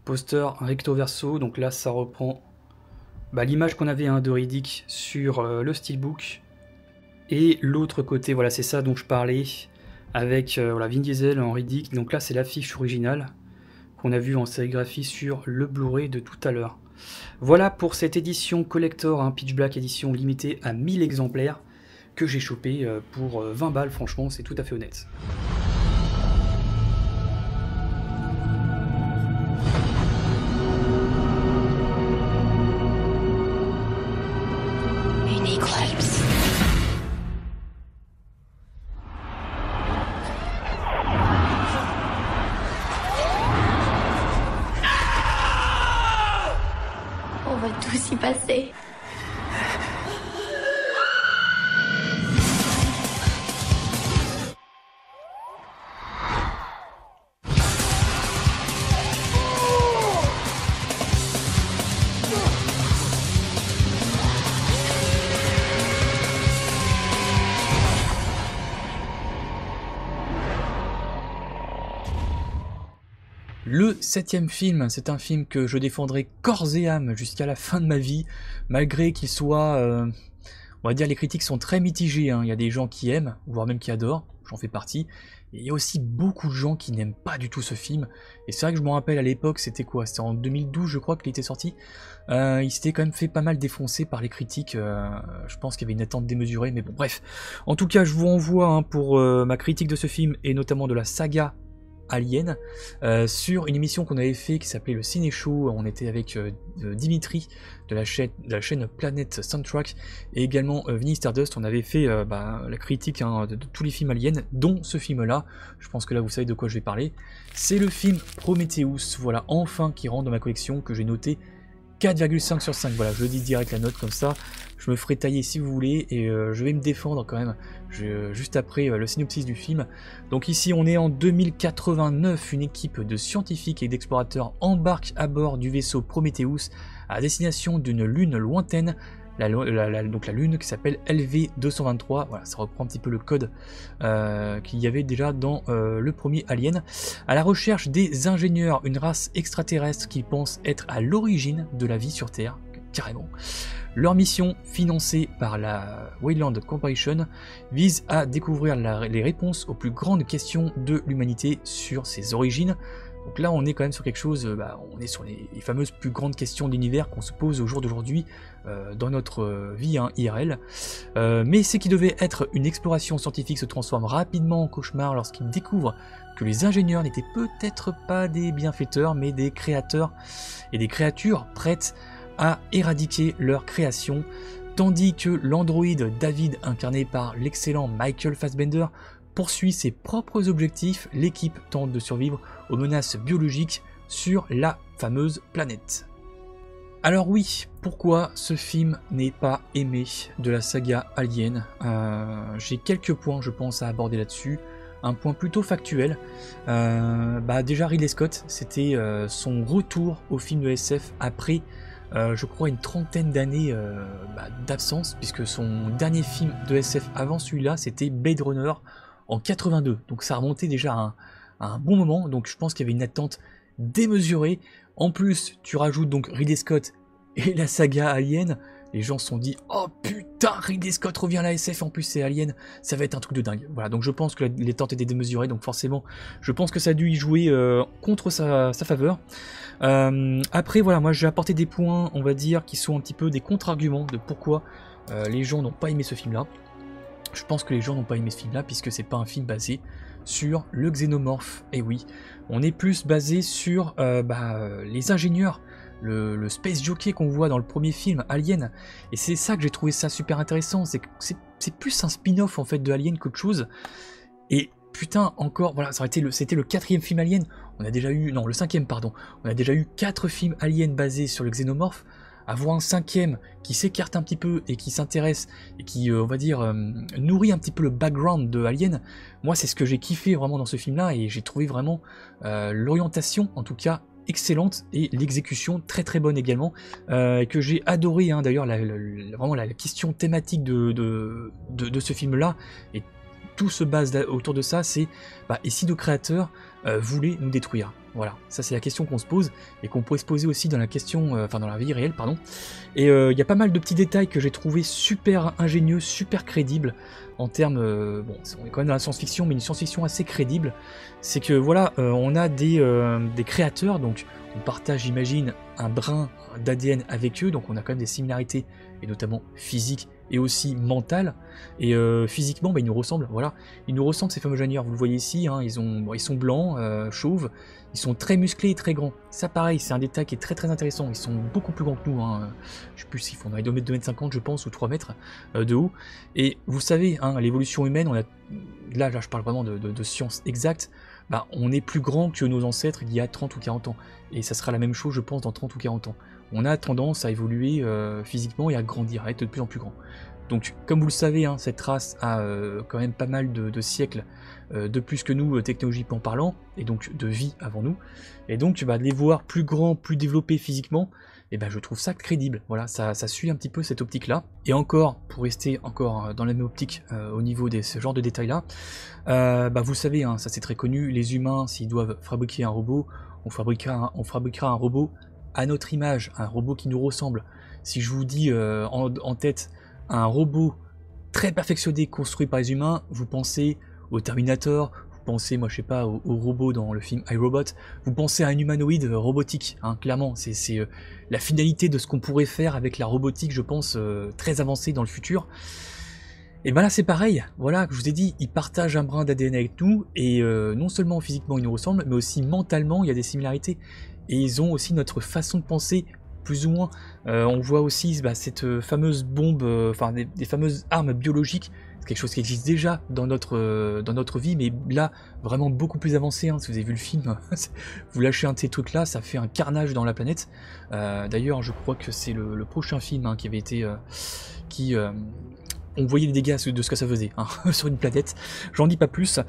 Poster recto verso, donc là ça reprend l'image qu'on avait hein, de Riddick sur le steelbook. Et l'autre côté, voilà, c'est ça dont je parlais, avec voilà, Vin Diesel en Riddick. Donc là c'est l'affiche originale qu'on a vue en sérigraphie sur le Blu-ray de tout à l'heure. Voilà pour cette édition collector, hein, Pitch Black édition limitée à 1000 exemplaires, que j'ai chopé pour 20 balles, franchement c'est tout à fait honnête.
Une éclipse. On va tous y passer.
Le 7e film, c'est un film que je défendrai corps et âme jusqu'à la fin de ma vie, malgré qu'il soit, on va dire, les critiques sont très mitigées, hein. Il y a des gens qui aiment, voire même qui adorent, j'en fais partie, et il y a aussi beaucoup de gens qui n'aiment pas du tout ce film, et c'est vrai que je me rappelle à l'époque, c'était quoi, c'était en 2012 je crois qu'il était sorti, il s'était quand même fait pas mal défoncer par les critiques, je pense qu'il y avait une attente démesurée, mais bon bref, en tout cas je vous renvoie hein, pour ma critique de ce film, et notamment de la saga Alien, sur une émission qu'on avait fait qui s'appelait le Ciné Show. On était avec Dimitri de la chaîne Planet Soundtrack et également Vinny Stardust. On avait fait la critique hein, de tous les films Alien, dont ce film là. Je pense que là vous savez de quoi je vais parler. C'est le film Prometheus, voilà, enfin, qui rentre dans ma collection, que j'ai noté 4,5 sur 5, voilà, je dis direct la note comme ça, je me ferai tailler si vous voulez, et je vais me défendre quand même, juste après le synopsis du film. Donc ici on est en 2089, une équipe de scientifiques et d'explorateurs embarque à bord du vaisseau Prometheus à destination d'une lune lointaine, donc la lune qui s'appelle LV-223, voilà, ça reprend un petit peu le code qu'il y avait déjà dans le premier Alien, à la recherche des ingénieurs, une race extraterrestre qui pense être à l'origine de la vie sur Terre, carrément. Leur mission, financée par la Wayland Corporation, vise à découvrir les réponses aux plus grandes questions de l'humanité sur ses origines. Donc là on est quand même sur quelque chose, on est sur les fameuses plus grandes questions de l'univers qu'on se pose au jour d'aujourd'hui dans notre vie hein, IRL. Mais ce qui devait être une exploration scientifique se transforme rapidement en cauchemar lorsqu'ils découvrent que les ingénieurs n'étaient peut-être pas des bienfaiteurs mais des créateurs et des créatures prêtes à éradiquer leur création, tandis que l'androïde David, incarné par l'excellent Michael Fassbender, poursuit ses propres objectifs, l'équipe tente de survivre aux menaces biologiques sur la fameuse planète. Alors oui, pourquoi ce film n'est pas aimé de la saga Alien? J'ai quelques points je pense à aborder là-dessus. Un point plutôt factuel, déjà Ridley Scott, c'était son retour au film de SF après je crois une trentaine d'années d'absence, puisque son dernier film de SF avant celui-là c'était Blade Runner en 82, donc ça remontait déjà à un bon moment, donc je pense qu'il y avait une attente démesurée. En plus tu rajoutes donc Ridley Scott et la saga Alien, les gens se sont dit oh putain, Ridley Scott revient à la SF, en plus c'est Alien, ça va être un truc de dingue. Voilà, donc je pense que les attentes étaient démesurées, donc forcément je pense que ça a dû y jouer contre sa faveur. Après voilà, moi j'ai apporté des points on va dire qui sont un petit peu des contre-arguments de pourquoi les gens n'ont pas aimé ce film là. Je pense que les gens n'ont pas aimé ce film là puisque c'est pas un film basé sur le xénomorphe, et oui, on est plus basé sur les ingénieurs le space jockey qu'on voit dans le premier film, Alien. Et c'est ça que j'ai trouvé ça super intéressant, c'est que c'est plus un spin-off en fait de Alien qu'autre chose. Et putain, encore, voilà, c'était le 4e film Alien. On a déjà eu, non, le 5e, pardon. On a déjà eu 4 films Alien basés sur le xénomorphe. Avoir un 5e qui s'écarte un petit peu et qui s'intéresse et qui, on va dire, nourrit un petit peu le background de Alien, moi c'est ce que j'ai kiffé vraiment dans ce film-là et j'ai trouvé vraiment l'orientation, en tout cas, excellente et l'exécution très très bonne également, que j'ai adoré, hein, d'ailleurs, vraiment la question thématique de ce film-là, et tout se base autour de ça, c'est et si nos créateurs voulaient nous détruire? Voilà, ça c'est la question qu'on se pose et qu'on pourrait se poser aussi dans la question, dans la vie réelle, pardon. Et il y a pas mal de petits détails que j'ai trouvé super ingénieux, super crédibles en termes, bon, on est quand même dans la science-fiction, mais une science-fiction assez crédible. C'est que voilà, on a des créateurs, donc on partage, j'imagine, un brin d'ADN avec eux, donc on a quand même des similarités, et notamment physiques et aussi mentales. Et physiquement, ils nous ressemblent, voilà. Ils nous ressemblent, ces fameux ingénieurs, vous le voyez ici, hein, ils sont blancs, chauves, ils sont très musclés et très grands. Ça pareil, c'est un détail qui est très très intéressant, ils sont beaucoup plus grands que nous, hein. Je sais plus s'ils font 2,50 m je pense, ou 3 mètres de haut. Et vous savez, hein, l'évolution humaine, là je parle vraiment de science exacte, on est plus grand que nos ancêtres il y a 30 ou 40 ans. Et ça sera la même chose, je pense, dans 30 ou 40 ans. On a tendance à évoluer physiquement et à grandir, à être de plus en plus grand. Donc, comme vous le savez, hein, cette race a quand même pas mal de siècles de plus que nous, technologiquement parlant, et donc de vie avant nous. Et donc, de les voir plus grands, plus développés physiquement, je trouve ça crédible. Voilà, ça suit un petit peu cette optique-là. Et encore, pour rester encore dans la même optique au niveau de ce genre de détails-là, vous savez, hein, ça c'est très connu, les humains, s'ils doivent fabriquer un robot, on fabriquera un robot à notre image, un robot qui nous ressemble. Si je vous dis en tête un robot très perfectionné construit par les humains, vous pensez au Terminator, vous pensez, moi je sais pas, au robot dans le film iRobot, vous pensez à un humanoïde robotique, hein, clairement, c'est la finalité de ce qu'on pourrait faire avec la robotique, je pense, très avancée dans le futur. Et là c'est pareil, voilà, je vous ai dit, ils partagent un brin d'ADN avec nous, et non seulement physiquement ils nous ressemblent, mais aussi mentalement il y a des similarités, et ils ont aussi notre façon de penser, plus ou moins. On voit aussi cette fameuse bombe, des fameuses armes biologiques, c'est quelque chose qui existe déjà dans notre vie, mais là, vraiment beaucoup plus avancé, hein. Si vous avez vu le film, vous lâchez un de ces trucs-là, ça fait un carnage dans la planète. D'ailleurs, je crois que c'est le prochain film, hein, qui avait été... on voyait les dégâts de ce que ça faisait, hein, sur une planète, j'en dis pas plus.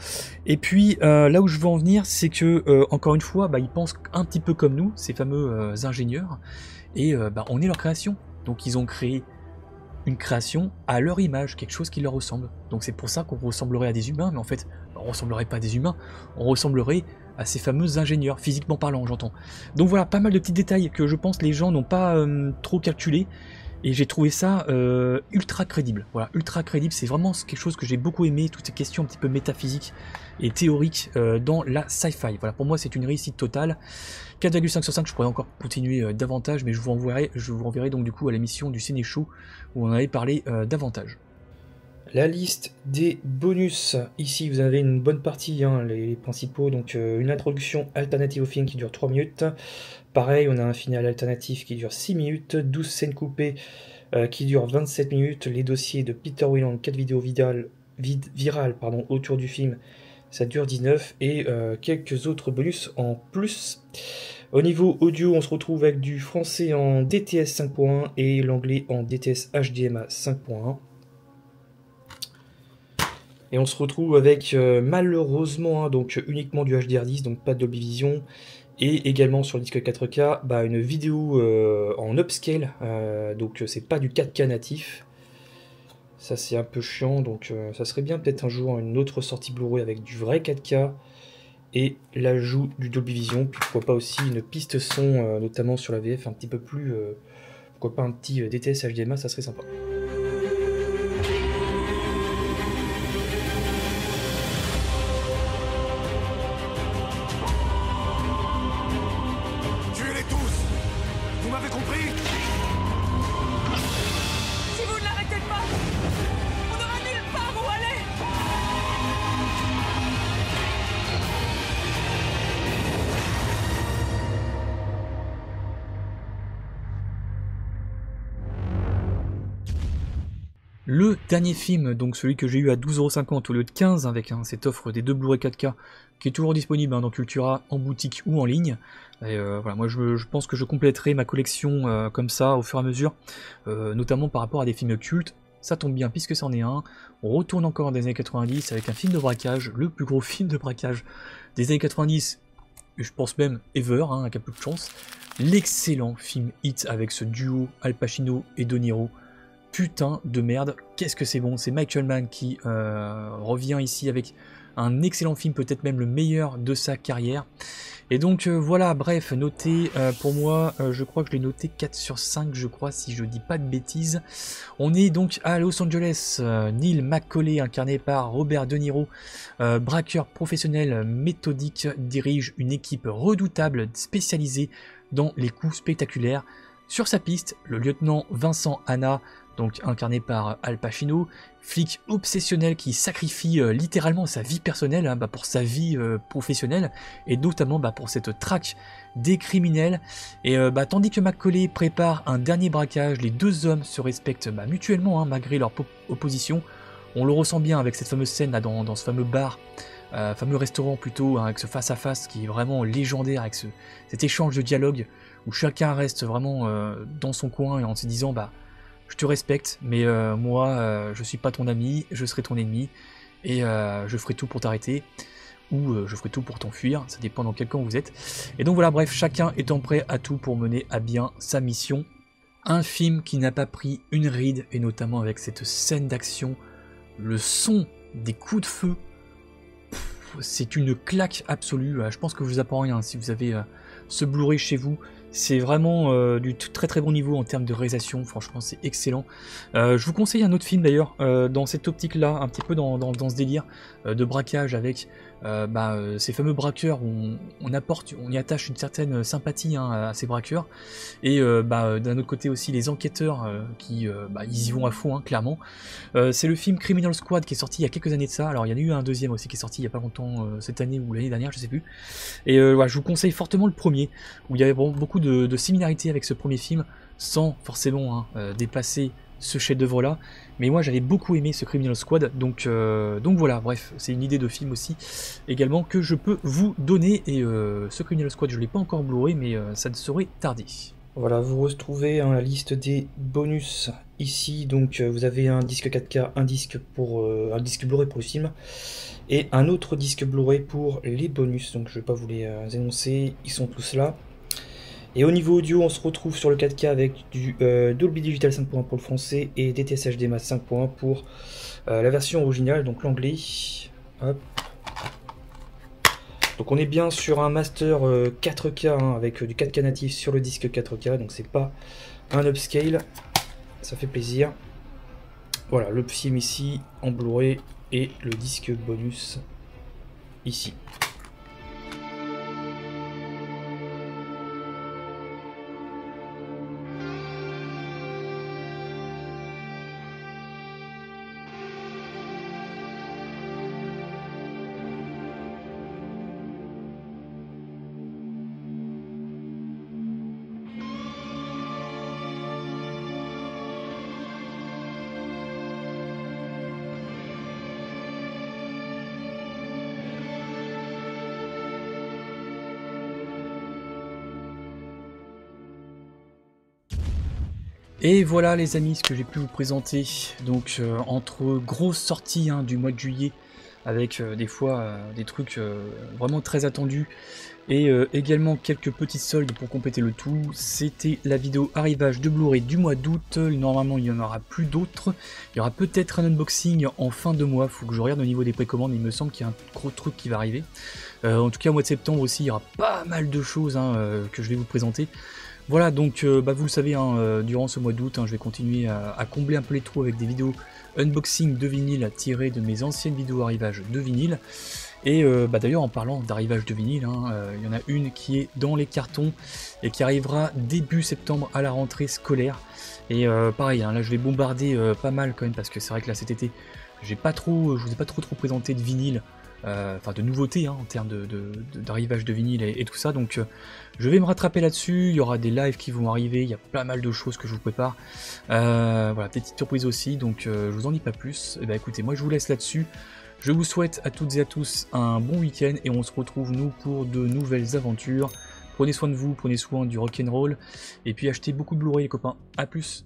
Et puis là où je veux en venir, c'est que encore une fois, ils pensent un petit peu comme nous, ces fameux ingénieurs, et on est leur création. Donc ils ont créé une création à leur image, quelque chose qui leur ressemble. Donc c'est pour ça qu'on ressemblerait à des humains, mais en fait, on ressemblerait pas à des humains, on ressemblerait à ces fameux ingénieurs, physiquement parlant, j'entends. Donc voilà, pas mal de petits détails que je pense les gens n'ont pas trop calculés. Et j'ai trouvé ça ultra crédible. Voilà, ultra crédible, c'est vraiment quelque chose que j'ai beaucoup aimé, toutes ces questions un petit peu métaphysiques et théoriques dans la sci-fi. Voilà, pour moi c'est une réussite totale. 4,5 sur 5, je pourrais encore continuer davantage, mais je vous renverrai donc du coup à l'émission du Ciné Show où on avait parlé davantage. La liste des bonus, ici vous avez une bonne partie, hein, les principaux, donc une introduction alternative au film qui dure 3 minutes, pareil on a un final alternatif qui dure 6 minutes, 12 scènes coupées qui durent 27 minutes, les dossiers de Peter Whelan, 4 vidéos virales autour du film, ça dure 19, et quelques autres bonus en plus. Au niveau audio, on se retrouve avec du français en DTS 5.1 et l'anglais en DTS HDMA 5.1. Et on se retrouve avec malheureusement donc uniquement du HDR10, donc pas de Dolby Vision, et également sur le disque 4K une vidéo en upscale, donc c'est pas du 4K natif. Ça c'est un peu chiant, donc ça serait bien peut-être un jour une autre sortie Blu-ray avec du vrai 4K et l'ajout du Dolby Vision, puis pourquoi pas aussi une piste son, notamment sur la VF un petit peu plus, pourquoi pas un petit DTS HDMA, ça serait sympa. Le dernier film, donc celui que j'ai eu à 12,50 € au lieu de 15 avec cette offre des 2 Blu-ray 4K qui est toujours disponible dans Cultura en boutique ou en ligne. Et voilà, moi je pense que je compléterai ma collection comme ça au fur et à mesure, notamment par rapport à des films cultes. Ça tombe bien puisque c'en est un. On retourne encore dans les années 90 avec un film de braquage, le plus gros film de braquage des années 90, je pense même ever, avec un peu de chance. L'excellent film Hit avec ce duo Al Pacino et De Niro. Putain de merde, qu'est-ce que c'est bon. C'est Michael Mann qui revient ici avec un excellent film, peut-être même le meilleur de sa carrière. Et donc voilà, bref, noté pour moi, je crois que je l'ai noté 4 sur 5, je crois, si je dis pas de bêtises. On est donc à Los Angeles, Neil McCauley, incarné par Robert De Niro, braqueur professionnel méthodique, dirige une équipe redoutable spécialisée dans les coups spectaculaires. Sur sa piste, le lieutenant Vincent Hanna, donc incarné par Al Pacino, flic obsessionnel qui sacrifie littéralement sa vie personnelle pour sa vie professionnelle, et notamment pour cette traque des criminels. Et tandis que McCauley prépare un dernier braquage, les deux hommes se respectent mutuellement malgré leur opposition. On le ressent bien avec cette fameuse scène là, dans ce fameux bar, fameux restaurant plutôt, avec ce face-à-face qui est vraiment légendaire, avec cet échange de dialogue où chacun reste vraiment dans son coin et en se disant je te respecte, mais moi je suis pas ton ami, je serai ton ennemi, et je ferai tout pour t'arrêter, ou je ferai tout pour t'enfuir, ça dépend dans quel camp vous êtes. Et donc voilà, bref, chacun étant prêt à tout pour mener à bien sa mission. Un film qui n'a pas pris une ride, et notamment avec cette scène d'action, le son des coups de feu, c'est une claque absolue. Je pense que je vous apprends rien si vous avez ce Blu-ray chez vous. C'est vraiment du très très bon niveau en termes de réalisation, franchement c'est excellent. Je vous conseille un autre film d'ailleurs, dans cette optique-là, un petit peu dans ce délire de braquage avec ces fameux braqueurs où on y attache une certaine sympathie à ces braqueurs, et d'un autre côté aussi les enquêteurs qui ils y vont à fond, clairement. C'est le film Criminal Squad qui est sorti il y a quelques années de ça. Alors il y en a eu un deuxième aussi qui est sorti il y a pas longtemps, cette année ou l'année dernière, je sais plus. Et je vous conseille fortement le premier, où il y avait beaucoup de similarités avec ce premier film, sans forcément dépasser ce chef-d'œuvre là, mais moi j'avais beaucoup aimé ce Criminal Squad, donc voilà, bref, c'est une idée de film aussi également que je peux vous donner, et ce Criminal Squad je l'ai pas encore Blu-ray, mais ça ne saurait tarder.
Voilà, vous retrouvez la liste des bonus ici, donc vous avez un disque 4K, un disque Blu-ray pour le film, et un autre disque Blu-ray pour les bonus, donc je vais pas vous les énoncer, ils sont tous là. Et au niveau audio, on se retrouve sur le 4K avec du Dolby Digital 5.1 pour le français et DTS HD Max 5.1 pour la version originale, donc l'anglais. Hop. Donc on est bien sur un master 4K avec du 4K natif sur le disque 4K, donc c'est pas un upscale, ça fait plaisir. Voilà, le film ici en Blu-ray et le disque bonus ici.
Et voilà les amis, ce que j'ai pu vous présenter, donc entre grosses sorties du mois de juillet, avec des fois des trucs vraiment très attendus, et également quelques petites soldes pour compléter le tout. C'était la vidéo arrivage de Blu-ray du mois d'août. Normalement il n'y en aura plus d'autres, il y aura peut-être un unboxing en fin de mois, faut que je regarde au niveau des précommandes, il me semble qu'il y a un gros truc qui va arriver. En tout cas au mois de septembre aussi il y aura pas mal de choses que je vais vous présenter. Voilà, donc vous le savez, durant ce mois d'août, je vais continuer à combler un peu les trous avec des vidéos unboxing de vinyle tirées de mes anciennes vidéos arrivage de vinyle. Et d'ailleurs, en parlant d'arrivage de vinyle, il y en a une qui est dans les cartons et qui arrivera début septembre à la rentrée scolaire. Et pareil, là je vais bombarder pas mal quand même, parce que c'est vrai que là cet été, je vous ai pas trop présenté de vinyle. enfin de nouveautés hein, en termes d'arrivage de vinyle et tout ça, donc je vais me rattraper là-dessus, il y aura des lives qui vont arriver, il y a pas mal de choses que je vous prépare, voilà, petite surprise aussi, donc je vous en dis pas plus, et bah écoutez, moi je vous laisse là-dessus, je vous souhaite à toutes et à tous un bon week-end, et on se retrouve nous pour de nouvelles aventures, prenez soin de vous, prenez soin du rock'n'roll, et puis achetez beaucoup de Blu-ray les copains, à plus.